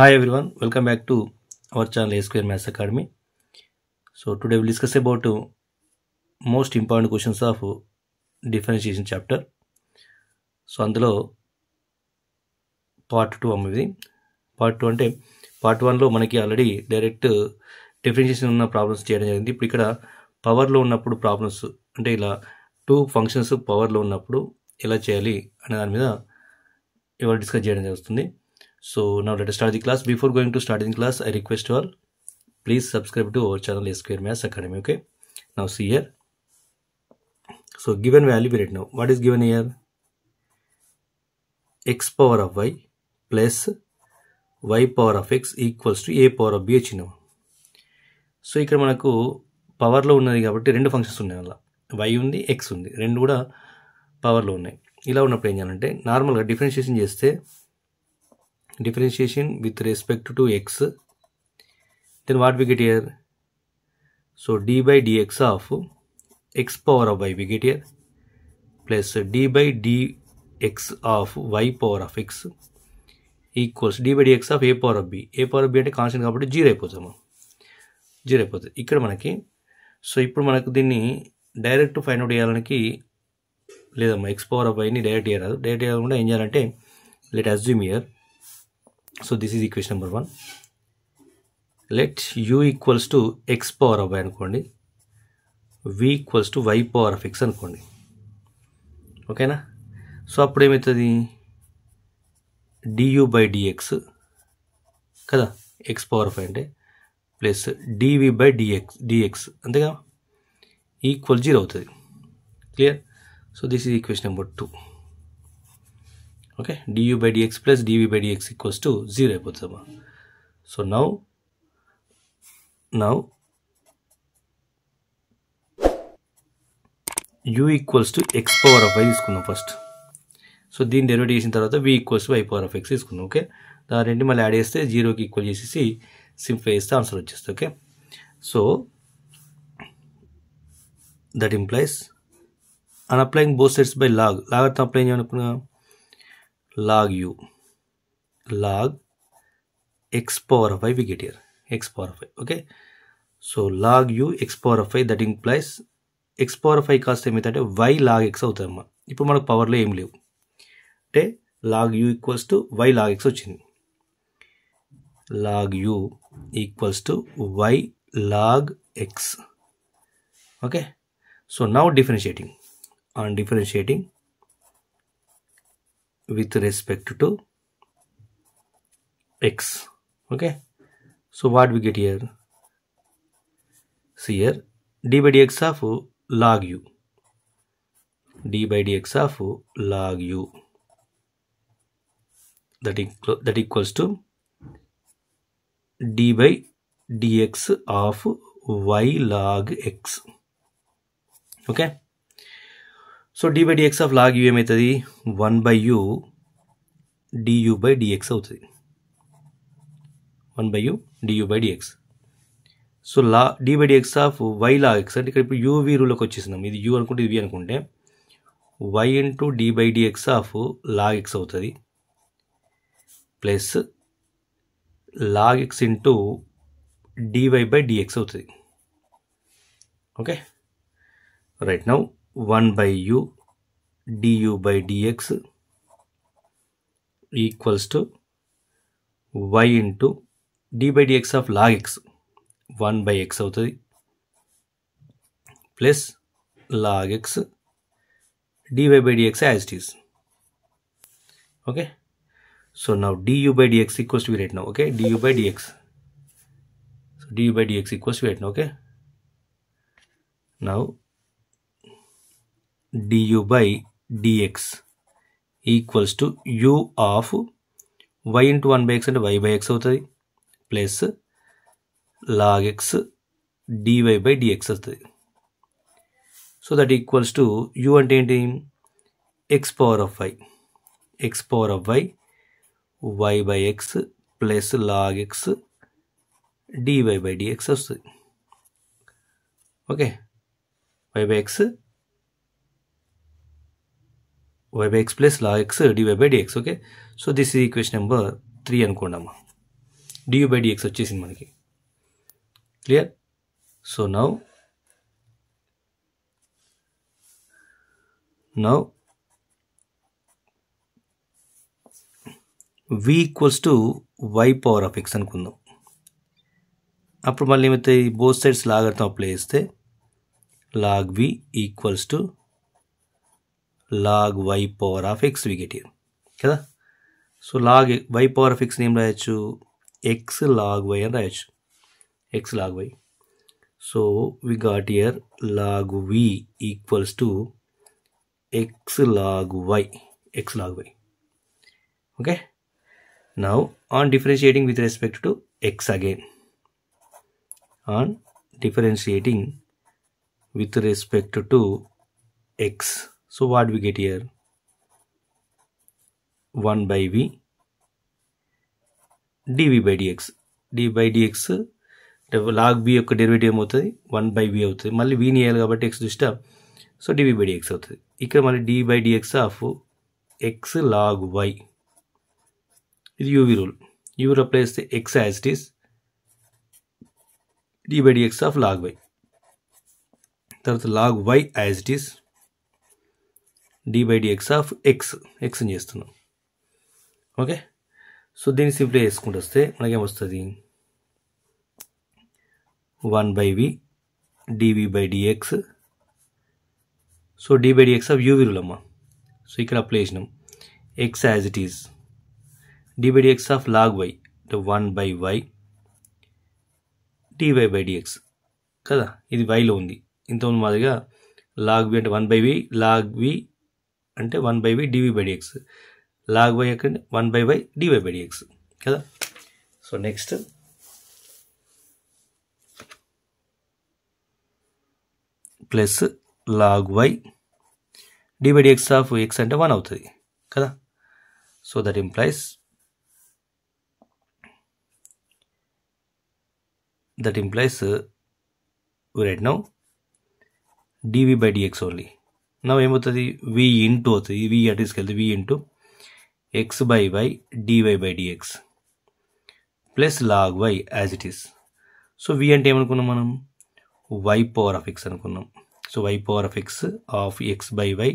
Hi everyone, welcome back to our channel A Square Maths Academy. So today we'll discuss about most important questions of differentiation chapter. So అందులో part 2 అమ్మది. Part 2 అంటే part 1లో మనకి already direct differentiation ఉన్న problems చేయడం జరిగింది. ఇప్పుడు ఇక్కడ పవర్లో ఉన్నప్పుడు ప్రాబ్లమ్స్ అంటే ఇలా టూ ఫంక్షన్స్ పవర్లో ఉన్నప్పుడు ఎలా చేయాలి అనే దాని మీద ఇవాళ డిస్కస్ చేయడం జరుగుతుంది. So now let us start the class. Before going to start the class, I request you all, please subscribe to our channel A Square Maths Academy. Okay. Now see here. So given value we write now. What is given here? X power of y plus y power of x equals to a power of b వచ్చింది. So ఇక్కడ మనకు పవర్లో ఉన్నది కాబట్టి రెండు functions ఉన్నాయి. అలా y ఉంది x ఉంది, రెండు కూడా పవర్లో ఉన్నాయి. ఇలా ఉన్నప్పుడు ఏం చేయాలంటే నార్మల్గా డిఫరెన్షియేషన్ చేస్తే differentiation with respect to x, then what we get here? So d by dx of x power of y we get here plus d by dx of y power of x equals d by dx of a power of b. a power of b అంటే constant కాబట్టి zero అయిపోతాము, zero అయిపోతుంది ఇక్కడ మనకి. So ఇప్పుడు మనకు దీన్ని direct find out చేయాలనికి లేదమ్మా, ఎక్స్ పవర్ ఆఫ్ వైని డైరెక్ట్ చేయరాదు. డైరెక్ట్ చేయకుండా ఏం చేయాలంటే let assume here. So this is equation number 1. Let u equals to x power of y అనుకోండి, v equals to y power of x అనుకోండి. ఓకేనా? So అప్పుడు ఏమవుతుంది, du by dx కదా, x power of y అంటే plus dv by dx అంతేగా, equal 0 అవుతుంది. Clear? So this is equation number 2. Okay, du by dx plus dv by dx equals to 0 అయిపోతుంది. So now u equals to x power of y తీసుకుందాం first. So దీన్ని డెరివేట్ చేసిన తర్వాత v equals to y power of x తీసుకుందాం. Okay, దాని రెండు మళ్ళీ add చేస్తే 0కి ఈక్వల్ చేసేసి సింప్లిఫై చేస్తే ఆన్సర్ వచ్చేస్తుంది. Okay, so that implies and applying both sides by log అర్థం అప్లై చేయనుకున్నా log u, log x power of y we get here, x power of y. Okay, so log u x power of y, that implies x power of y కాస్త ఏమైతే y log x అవుతుందమ్మా. ఇప్పుడు మనకు పవర్లో ఏం లేవు అంటే log u equals to y log x వచ్చింది. log u equals to y log x. Okay, so now differentiating with respect to x. Okay, so what we get here? See here, d by dx of log u, d by dx of log u, that equals to d by dx of y log x. Okay, so d by dx of log u ఏమవుతుంది, 1 by u du by dx అవుతుంది, 1 by u du by dx. So d by dx of y log x అంటే ఇక్కడ ఇప్పుడు uv రూల్లోకి వచ్చేసినాం. ఇది u అనుకుంటే ఇది v అనుకుంటే y into d by dx of log x అవుతుంది plus log x into dy by dx అవుతుంది. Okay, right. Now 1 by u du by dx equals to y into d by dx of log x, 1 by x అవుతుంది plus log x dy by dx as it is. Okay, so now du by dx equals to right now. Okay, du by dx, so du by dx equals to right now. Okay, now du by dx equals to u of y into 1 by x అంటే y by x అవుతుంది plus log x dy by dx అవుతుంది. So that equals to u అంటే ఏంటి, x power of y, x power of y y by x plus log x dy by dx వస్తుంది. Okay, y by x y by x plus log x dy by dx. Okay, so this is equation number 3 అనుకోండమ్మా. du by dx వచ్చేసింది మనకి. Clear? So now v equals to y power of x అనుకుందాం. అప్పుడు మళ్ళీ ఏమైతే both sides log అర్థం apply చేస్తే log v equals to log y power of x we get here కదా. So log y power of x ఏం రాయొచ్చు, x log y అని రాయొచ్చు, x log y. So we got here log v equals to x log y, okay. Now on differentiating with respect to x again, on differentiating with respect to x, so what we get here, 1 by v dv by dx, dv by dx log v యొక్క derivative ఏమవుతుంది, 1 by v అవుతుంది. మళ్ళీ v ని వేయాలి కాబట్టి x దృష్ట్యా, so dv by dx అవుతుంది. ఇక్కడ మళ్ళీ d by dx of x log y, ఇది uv రూల్, uv అప్లై చేస్తే x as it is d by dx of log y, తర్వాత log y as it is d by dx of x అని చేస్తున్నాం. Okay, so దీన్ని simply చేసుకుంటూ వస్తే మనకేమొస్తుంది, 1 by v dv by dx, so d by dx of uv rule అమ్మా. So ఇక్కడ apply చేసినాం x as it is d by dx of log y, 1 by y dy by dx కదా, ఇది yలో ఉంది. ఇంతకుముందు మాదిరిగా log v అంటే 1 by v, log v అంటే 1 by v dv by dx, log y అంటే 1 by y dy by dx కదా. So next plus log y dy by dx of x అంటే 1 అవుతుంది కదా. So that implies we write now dv by dx only. now ఏమవుతుంది, v into అవుతుంది, v అటు తీసుకెళ్తే v into x by y dy by dx plus log y as it is. So v అంటే ఏమనుకున్నాం మనం, y పవర్ ఆఫ్ x అనుకున్నాం. So y power of x of x by y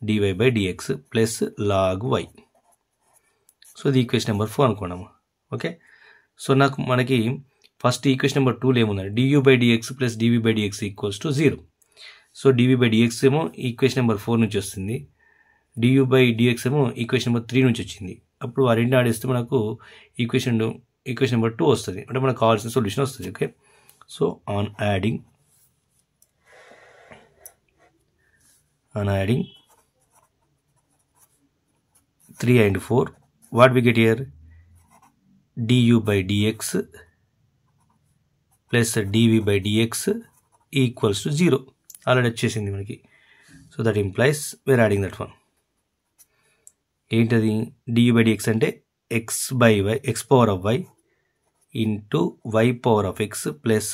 dy by dx plus log y. So ఇది equation number 4 అనుకున్నాము. Okay, so మనకి first equation number 2లో ఏముందండి, du by dx plus dv by dx equals to 0. So dv by dx ఏమో equation number 4 నుంచి వస్తుంది, du by dx ఏమో equation number 3 నుంచి వచ్చింది. అప్పుడు ఆ రెండు ఆడేస్తే మనకు ఈక్వేషన్ నెంబర్ 2 వస్తుంది, అంటే మనకు కావాల్సిన సొల్యూషన్ వస్తుంది. Okay, so on adding 3 and 4, what we get here, du by dx plus dv by dx equals to 0 already వచ్చేసింది మనకి. So that implies where adding that one. ఏంటది, du by dx అంటే x by y, x power of y into y power of x plus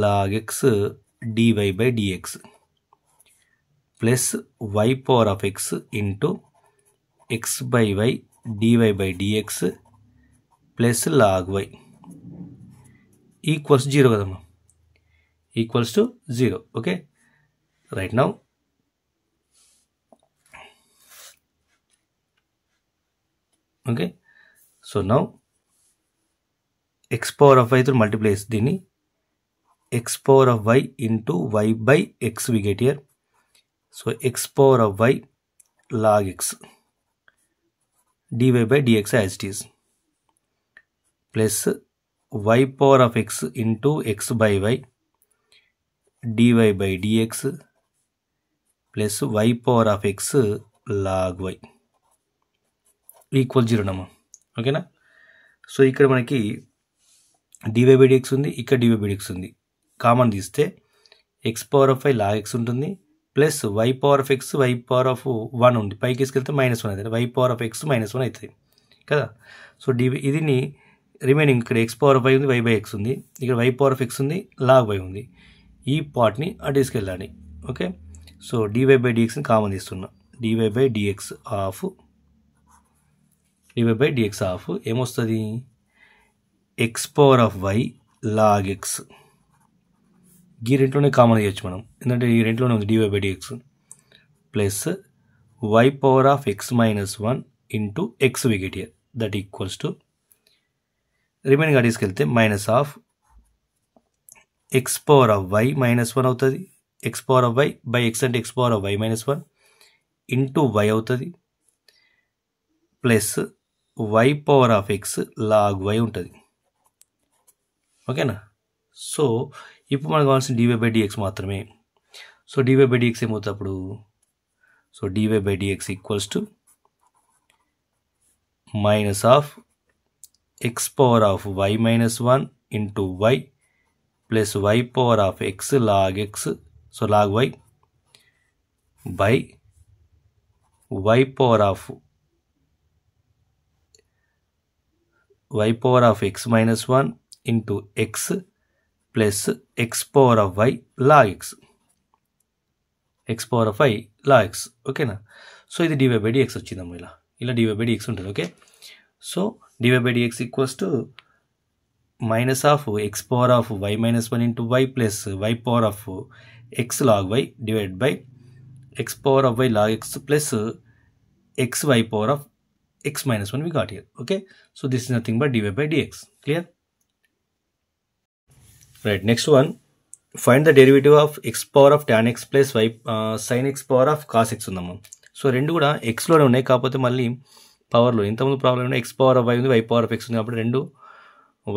log x dy by dx plus y power of x into x by y dy by dx plus log y equals 0 కదమ్మా, equals to 0. Okay, right now okay, so now x power of y తో multiply చేసి దీన్ని x power of y into y by x we get here. So x power of y log x dy by dx as it is plus y power of x into x by y dy by dx plus y power of x log y equal 0 నమ్మా. ఓకేనా, so ఇక్కడ మనకి dy by dx ఉంది, ఇక్కడ dy by dx ఉంది, common తీస్తే x power of y log x ఉంటుంది plus y power of x y power of 1 ఉంది, పైకి తీసుకెళ్తే -1 అవుతుంది, y పవర్ ఆఫ్ x -1 అవుతుంది కదా. సో ఇదిని రిమైనింగ్ ఇక్కడ x పవర్ ఆఫ్ y ఉంది, y బై x ఉంది, ఇక్కడ y పవర్ ఆఫ్ x ఉంది, log y ఉంది, ఈ పార్ట్ని అటు తీసుకెళ్ళాలి. ఓకే, సో dy by dxని కామన్ తీస్తున్నా, dy by dx of dy by dx of ఏమొస్తుంది x power of y log x. ఈ రెంట్లోనే కామన్ చేయొచ్చు మనం, ఎందుకంటే ఈ రెంట్లోనే ఉంది dy by dx plus y power of x minus 1 into x we get here that equals to remaining గా తీసుకెళ్తే minus of x power of y minus 1 అవుతుంది, x power of y by x అంటే x power of y minus 1 into y అవుతుంది plus y power of x log y ఉంటుంది. ఓకేనా? So ఇప్పుడు మనకు కావాల్సిన dy by dx మాత్రమే. So dy by dx ఏమవుతుంది అప్పుడు? So dy by dx equals to minus of x power of y minus 1 into y plus y power of x log x, so log y by y power of x minus 1 into x plus x power of y log x power of y log x. ఓకేనా? So ఇది dy by dx వచ్చిందమ్మా, ఇలా dy by dx ఉంటుంది. Okay, so dy by dx equals to minus of x power of y minus 1 into y plus y power of x log y divide by x power of y log x plus xy power of x minus 1 we got here. Okay, so this is nothing but dy by dx. Clear? Right, next one, find the derivative of x power of tan x plus y sin x power of cos x ఉందమ్మా. So రెండు కూడా x లోనే ఉన్నాయి, కాకపోతే మళ్ళీ పవర్లో ఇంతకుముందు problem ఉండే x పవర్ ఆఫ్ y ఉంది, y పవర్ ఆఫ్ x ఉంది, కాబట్టి రెండు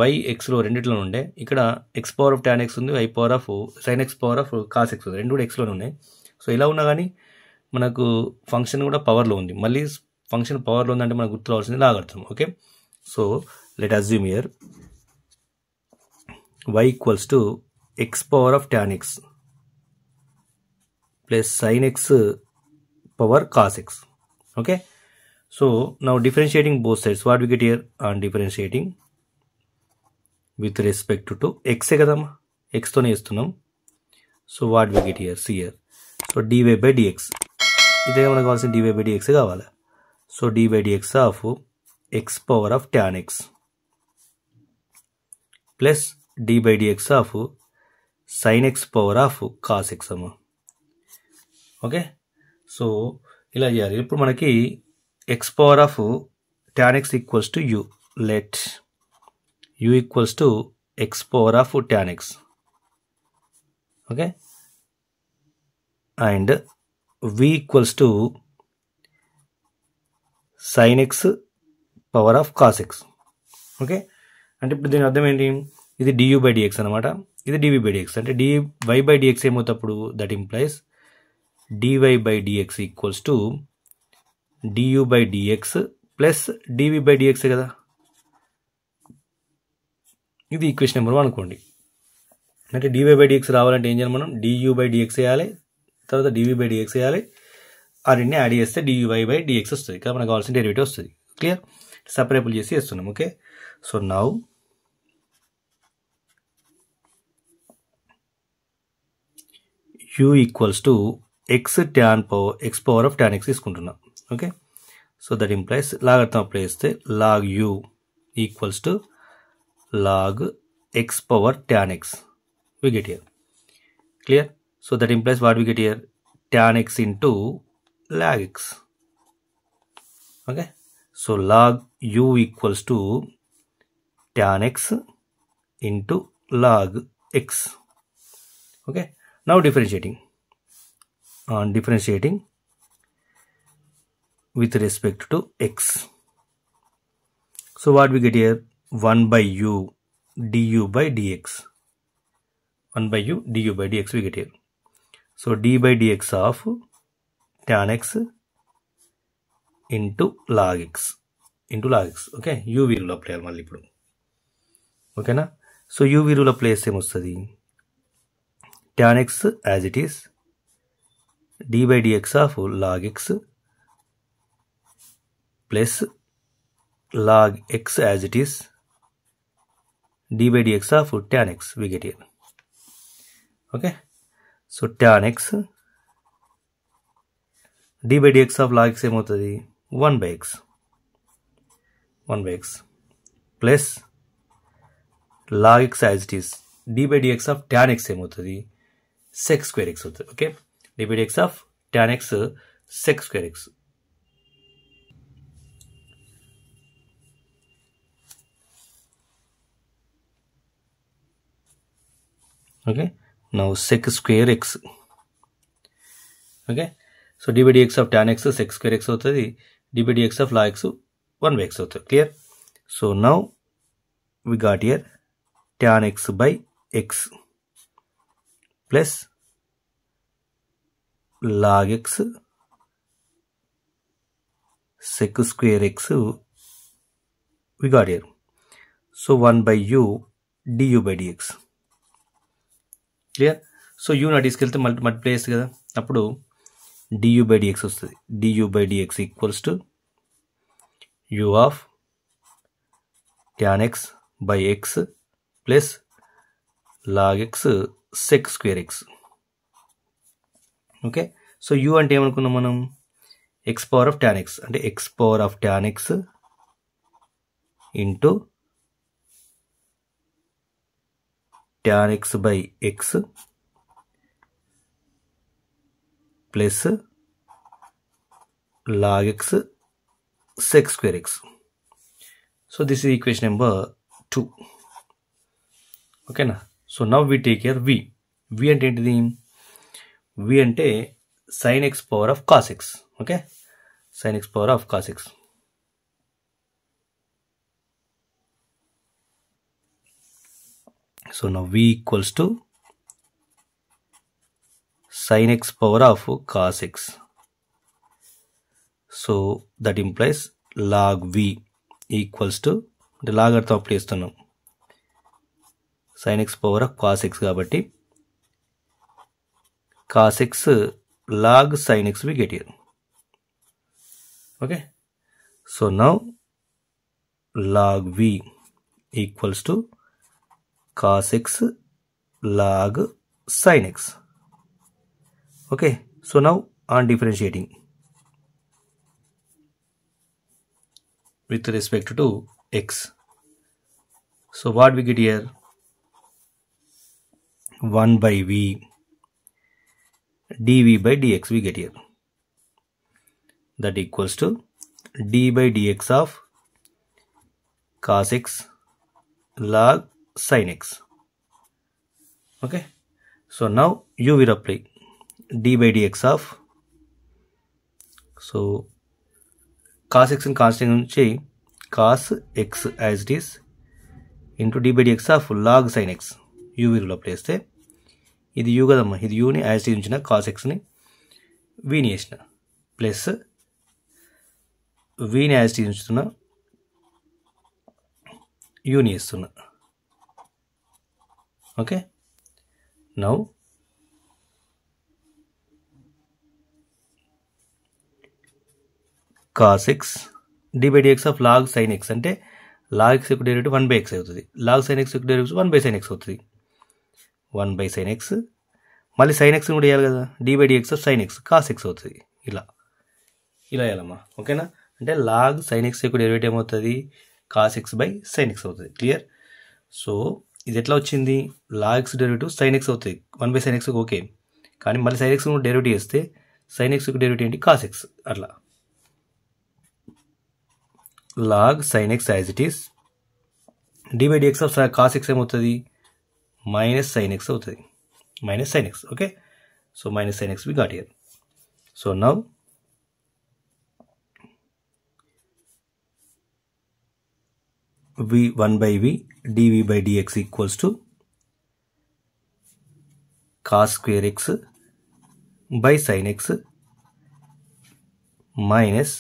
y xలో రెండిట్లో ఉండే. ఇక్కడ x power of tan x ఉంది, y power of sin x power of cos x ఉంది, రెండు కూడా x లోనే ఉన్నాయి. సో ఇలా ఉన్నా కానీ మనకు ఫంక్షన్ కూడా పవర్లో ఉంది. మళ్ళీ ఫంక్షన్ పవర్లో ఉందంటే మనకు గుర్తు రావాల్సింది logarithm. Okay, so let assume here y equals to x power of tan x plus sin x power cos x. Okay, so now differentiating both sides, what we get here on differentiating with respect to ఎక్సే కదమ్మా, ఎక్స్తోనే ఇస్తున్నాం. So what we get here, see here, so dy by dx, ఇదే మనకు కావాల్సిన dy by dx కావాలి. So dy by dx of x power of tan x plus dy by dx of sin x power of cos x అమ్మా. Okay, so ఇలా చేయాలి. ఇప్పుడు మనకి x power of tan x equals to u, let u equals to x power of tan x. Okay, and v equals to sin x power of cos x. Okay, అంటే ఇప్పుడు దీని అర్థం ఏంటి, ఇది du by dx అనమాట, ఇది dv by dx. అంటే dy by dx ఏమవుతప్పుడు, that implies dy by dx equals to du by dx plus dv by dx కదా. ఇది ఈక్వేషన్ నెంబర్ 1 అనుకోండి. అంటే dy by dx రావాలంటే ఏం చేయాలి మనం, du by dx వేయాలి, తర్వాత dv by dx వేయాలి, ఆ రెండుని యాడ్ చేస్తే dy by dx వస్తుంది కదా, మనకు కావాల్సిన డెరివేటివ్ వస్తుంది. క్లియర్? సపరేబుల్ చేసి వేస్తున్నాం. Okay, so now u equals to x power of tan x తీసుకుంటున్నాం. Okay, so that implies log అర్థం అప్లై చేస్తే log u equals to log x power tan x we get here. Clear? So that implies what we get here, tan x into log x. Okay, so log u equals to tan x into log x. Okay, now differentiating with respect to x. So what we get here, 1 by u du by dx, 1 by u du by dx we get here. So d by dx of tan x into log x. Okay, u rule apply మళ్ళీ ఇప్పుడు. ఓకేనా? So u rule apply చేస్తే ఏమొస్తుంది, tan x as it is, d by dx of log x plus log x as it is, d by dx of tan x we get here. Okay, so tan x d by dx of log x ఏమవుతుంది, 1 by x. 1 by x plus log x as it is d by dx of tan x ఏమవుతుంది sec square x అవుతుంది. Okay, d by dx of tan x sec square x. Okay, now sec square x. Okay, so d by dx of tan x sec square x అవుతుంది, d by dx of log x 1 by x అవుతుంది. Clear? So now we got here tan x by x plus log x sec square x we got here. So 1 by u du by dx. Clear? So you నా తీసుకెళ్తే multiply చేస్తుంది కదా, అప్పుడు du by dx వస్తుంది. du by dx equals to u of tan x by x plus log x sec square x. Okay, so u అంటే ఏమనుకున్నాం మనం, x power of tan x అంటే x power of tan x into tan x by x plus log x sec square x. So this is equation number 2. Okay na? So now we take here v. v అంటే ఏంటిది, v అంటే sin x power of cos x. Okay, sin x power of cos x. So now v equals to sin x power of cos x. So that implies log v equals to the log అర్థం apply చేస్తున్నాం, sin x power of cos x కాబట్టి cos x log sin x we get here. Okay, so now log v equals to cos x log sin x. Okay, so now on differentiating with respect to x, so what we get here, 1 by v dv by dx we get here, that equals to d by dx of cos x log sin x. Okay, so now you will apply d by dx of, so cos x and constant నుంచి cos x as it is into d by dx of log sin x u will apply చేస్తే ఇది u కదమ్మా, ఇది u ని as it is ఉంచిన cos x ని v ని వేసిన ప్లస్ v ని as it is ఉంచుతున్నా u ని వేస్తున్నా. Okay, now cos x d by dx of log sin x అంటే log x యొక్క డెరివేటివ్ 1 by x అవుతుంది, log sin x యొక్క డెరివేటివ్ 1 by sin x అవుతుంది, 1 by sin x మళ్ళీ sin x కూడా వేయాలి కదా, d by dx of sin x cos x అవుతుంది, ఇలా వేయాలమ్మా. ఓకేనా, అంటే log sin x యొక్క డెరివేటివ్ ఏమవుతుంది, cos x by sin x అవుతుంది. క్లియర్? సో ఇది ఎట్లా వచ్చింది, log x derivative sin x అవుతుంది, 1 by sin x ఓకే, కానీ మళ్ళీ sin x డెరివేటివ్ వేస్తే sin x యొక్క డెరివేటివ్ ఏంటి, cos x. అట్లా log sin x as it is d by dx of cos x ఏమవుతుంది, మైనస్ sin x అవుతుంది, minus sin x. Okay, so minus sin x we got here. So now v 1 by v dv by dx equals to cos square x by sin x minus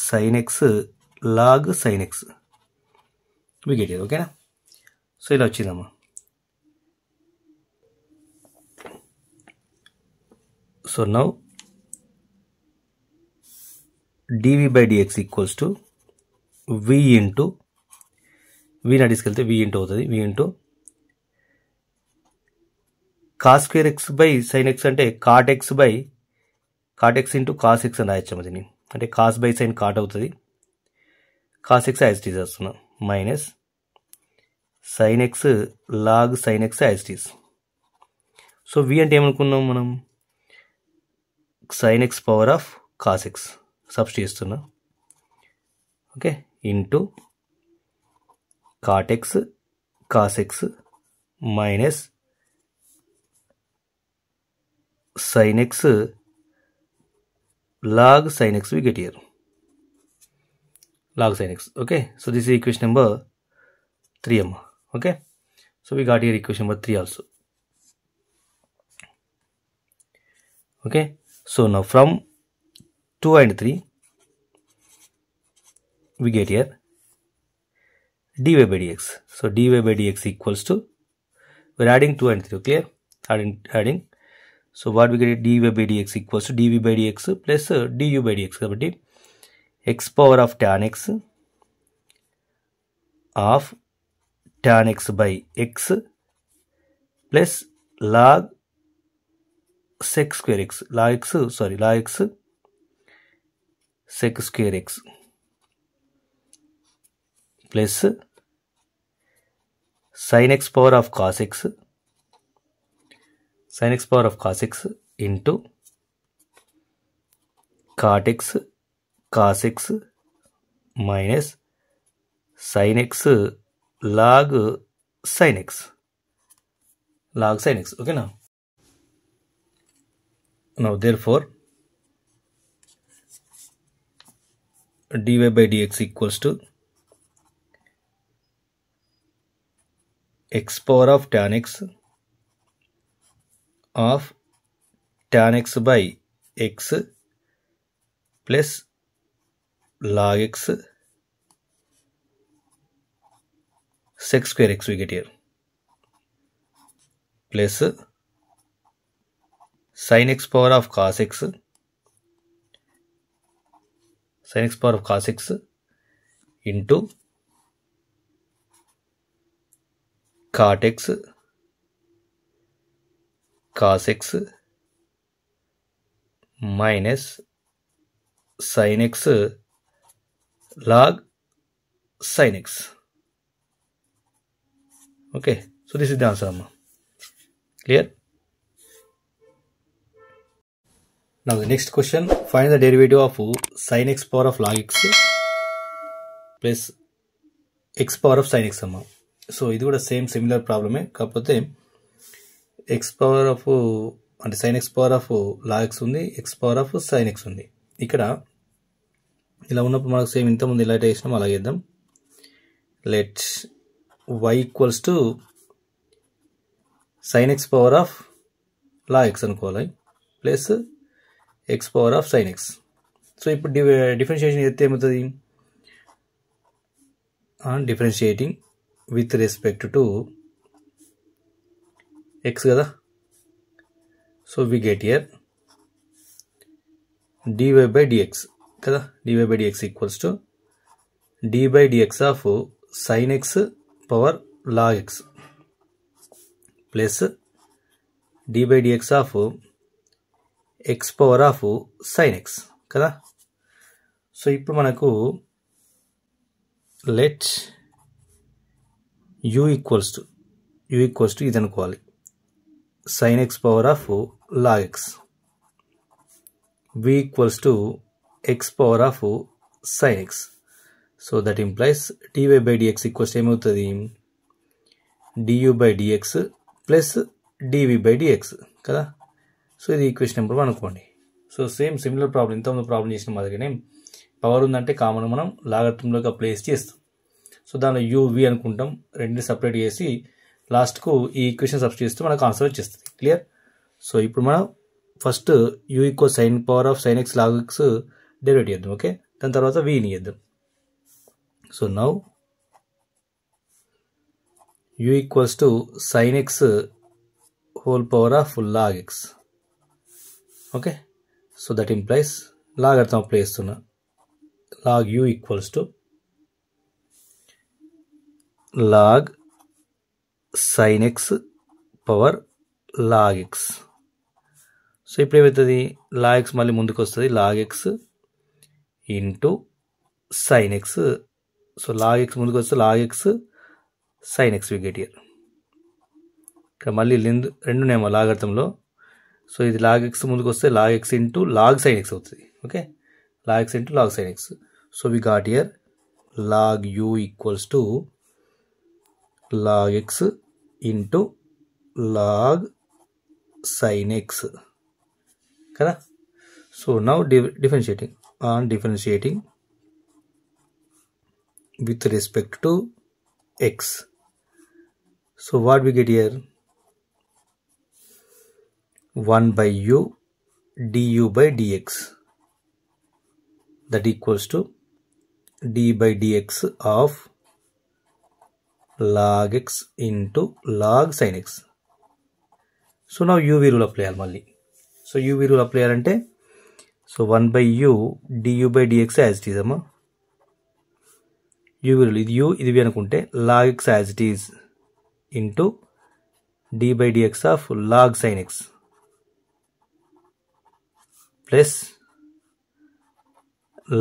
sin x log sin x we get here. ఓకేనా, so ఇలా వచ్చిందమ్మా. So now dv by dx equals to v into v నా తీసుకెళ్తే v into అవుతుంది, v into cos square x by sin x అంటే cot x by cot x into cos x అని రాయొచ్చాము దీన్ని, అంటే cos by sin cot అవుతుంది, cos x as it is వస్తున్నాం minus sine x log sine x as it is. So we అంటే ఏమనుకున్నాం మనం, sine x power of cos x substitute చేస్తున్నాం. Okay, into cot x cos x minus sin x log sin x we get here, log sin x. Okay, so this is equation number 3. Okay, so we got here equation number 3 also. Okay, so now from 2 and 3 we get here dy by dx. So dy by dx equals to, we're adding 2 and 3. Clear? Adding. So what we get, dy by dx equals to dv by dx plus du by dx. కాబట్టి x power of tan x of tan x by x plus log sec square x, log x sec square x plus sin x power of cos x, sin x power of cos x into cot x cos x minus sin x log sin x, log sin x. Okay, now therefore dy by dx equals to x power of tan x of tan x by x plus log x sec square x we get here plus sin x power of cos x, sin x power of cos x into cot x cos x minus sin x log sin x. Okay, so this is the answer. Clear? Now the next question, find the derivative of sin x power of log x plus x power of sin x. So ఇది కూడా same similar ప్రాబ్లమే, కాకపోతే x power of అంటే sin x power of log x ఉంది, x power of sin x ఉంది. ఇక్కడ ఇలా ఉన్నప్పుడు మనకు సేమ్ ఇంతకుముందు ఇలా చేసినాం అలాగే చేద్దాం. Let y equals to sin x power of log x అనుకోవాలి plus x power of sin x. So ఇప్పుడు డిఫరెన్షియేషన్ చేస్తే ఏమవుతుంది, differentiating with respect to x కదా. So we get here dy by dx కదా, dy by dx equals to d by dx of sin x power log x plus d by dx of x power of sin x కదా. So ఇప్పుడు మనకు let u equals to ఇది అనుకోవాలి, sin x power of log x, v equals to x power of sin x. So that implies dy by dx equals to ఏమవుతుంది, du by dx plus dv by dx కదా. So ఇది equation number 1 అనుకోండి. So same similar problem, ఇంతకుముందు problem చేసిన మాదిరిగానే power ఉందంటే common మనం లాగర్థంలోకి apply చేస్తాం. సో దానిలో uv అనుకుంటాం, రెండింటిని సపరేట్ చేసి లాస్ట్కు ఈ ఈక్వేషన్ సబ్స్టిట్యూట్ చేస్తే మనకు ఆన్సర్ వచ్చేస్తుంది. క్లియర్? సో ఇప్పుడు మనం first u equal sine power of sine x log x derivate చేద్దాం. ఓకే, దాని తర్వాత vని చేద్దాం. So now u equals to sine x whole power of log x. Okay, so that implies log అర్థం అప్లై చేస్తున్నా, log u equals to log sin x power log x. So ఇప్పుడు ఏమవుతుంది, log x మళ్ళీ ముందుకు వస్తుంది, log x ఇంటూ sin x so log x ముందుకు వస్తే log x sin x we get here. ఇక్కడ మళ్ళీ రెండు నేమో లాగర్థంలో. సో ఇది log x ముందుకు వస్తే log x into log sin x అవుతుంది. Okay, log x into log sin x. So we got here log u equals to log x into log sin x కదా. So now differentiating with respect to x. So what we get here, 1 by u du by dx, that equals to d by dx of log x into log sin x. So now uv rule apply malli. So uv rule apply ante, so 1 by u du by dx as it is amma. uv rule ఇది u ఇది v అనుకుంటే log x as it is into d by dx of log sin x plus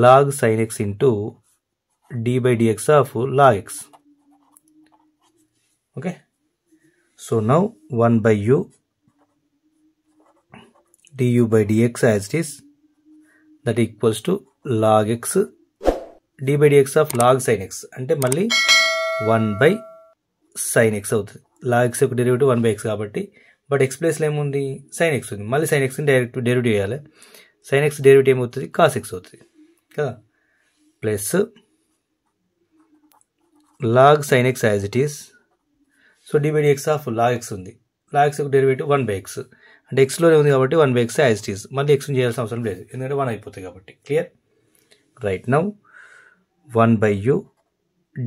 log sin x into d by dx of log x. Okay, so now 1 by u du by dx as it is, that equals to log x d by dx of log sin x అంటే మళ్ళీ 1 by sin x అవుతుంది. log x యొక్క derivative 1 by x కాబట్టి, but x ప్లేస్లో ఏముంది, sin x ఉంది. మళ్ళీ sin x ని డైరెక్ట్ డెరివేటివ్ చేయాలి. sin x డెరివేటివ్ ఏమవుతుంది, cos x అవుతుంది కదా. Plus log sin x as it is, so d by dx of log x ఉంది. log x యొక్క డెరివేటివ్ 1 by x అంటే xలోనే ఉంది కాబట్టి 1 by x as it is. మళ్ళీ x చేయాల్సిన అవసరం లేదు ఎందుకంటే 1 అయిపోతుంది కాబట్టి. Clear. Right now 1 by u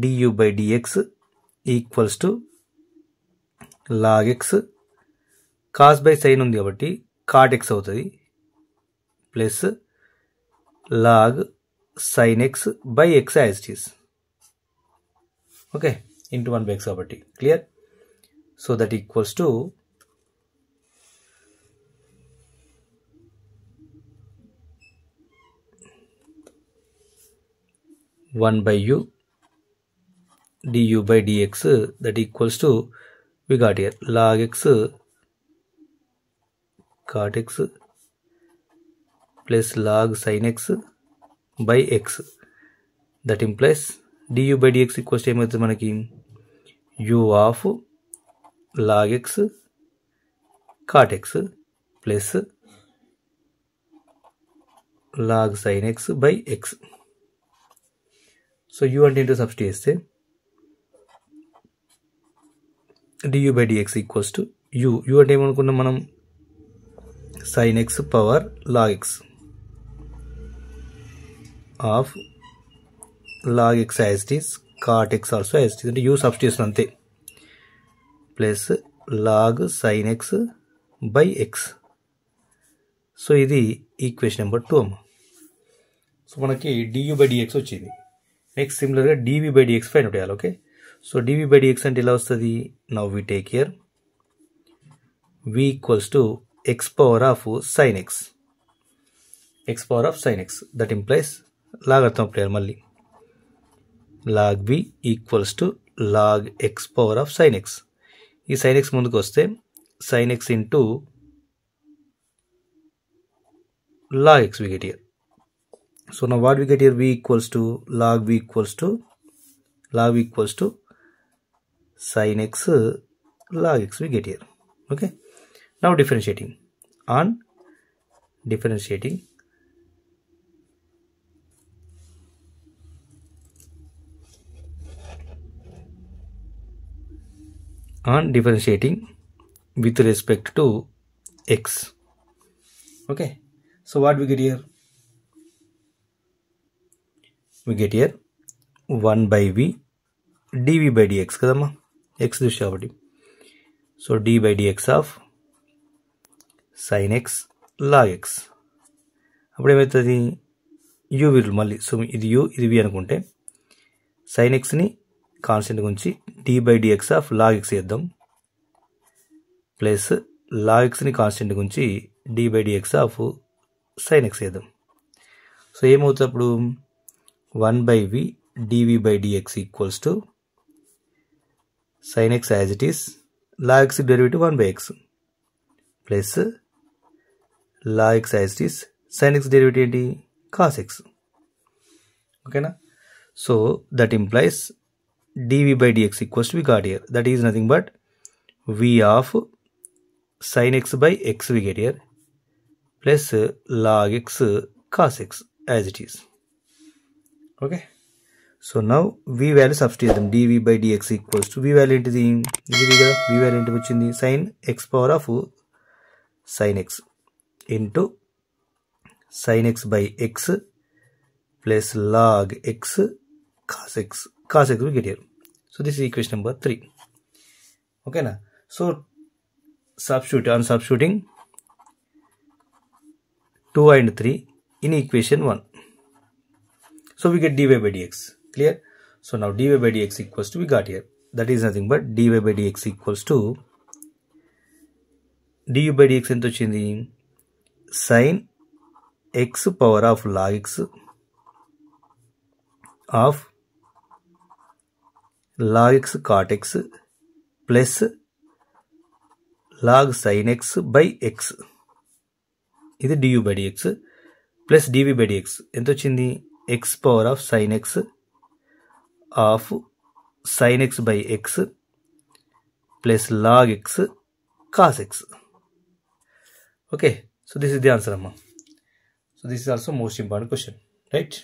du by dx equals to log x cos by sin ఉంది కాబట్టి cot x అవుతుంది plus log sin x by x as it is. Okay, into 1 by x కాబట్టి. Clear. So that equals to 1 by u du by dx, that equals to, we got here log x cot x plus log sin x by x, that implies du by dx equals to ఏమవుతుంది మనకి, u of log x cot x plus log sin x by x. So u అంటే ఏంటో substitute చేస్తే du by dx equals to u అంటే ఏమనుకున్నాం మనం, sin x power log x of log x as it is, cot x also as it is, అంటే u substitution అంతే, plus log sin x by x. సో ఇది equation number 2 అమ్మ. సో మనకి du by dx వచ్చింది. నెక్స్ట్ సిమిలర్గా dv by dx find out చేయాలి. Okay, so dv by dx అంటే ఎలా వస్తుంది, now we take here v equals to x power of sin x, x power of sin x, that implies log అర్థం apply మళ్ళీ log v equals to log x power of sin x. ఈ sin x ముందుకు వస్తే sin x into log x we get here. So now what we get here, v equals to log v equals to sin x log x we get here. Okay, now differentiating on differentiating with respect to x. Okay, so what we get here, we get here 1 by v dv by dx కదమ్మా, x దృష్టి కాబట్టి. So d by dx of sin x log x, అప్పుడు ఏమవుతుంది, u will మళ్ళీ, so ఇది u ఇది v అనుకుంటే sin xని కాన్స్టెంట్ గురించి d by dx of log x చేద్దాం, ప్లస్ log xని కాన్స్టెంట్ గురించి d by dx of sin x చేద్దాం. సో ఏమవుతుంది అప్పుడు 1 by v dv by dx equals to sin x as it is, log x derivative 1 by x plus log x as it is, sin x derivative ఏంటి cos x. ఓకేనా? So that implies dv by dx equals to we got here, that is nothing but v of sin x by x we get here plus log x cos x as it is. Okay, so now v value substitute them, dv by dx equals to v value ఏంటిది, ఇది కదా v value ఏంటి వచ్చింది, sin x power of sin x into sin x by x plus log x cos x we get here. So this is equation number 3. Okay na? So substituting 2 and 3 in equation 1. So we get dy by dx. Clear? So now dy by dx equals to we got here, that is nothing but dy by dx equals to du by dx ఎంత వచ్చింది, sin x power of log x of log x cot x plus log sin x by x, ఇది du by dx plus dv by dx ఎంత వచ్చింది, x power of sin x of sin x by x plus log x cos x. Okay, so this is the answer, amma. So this is also most important question, right?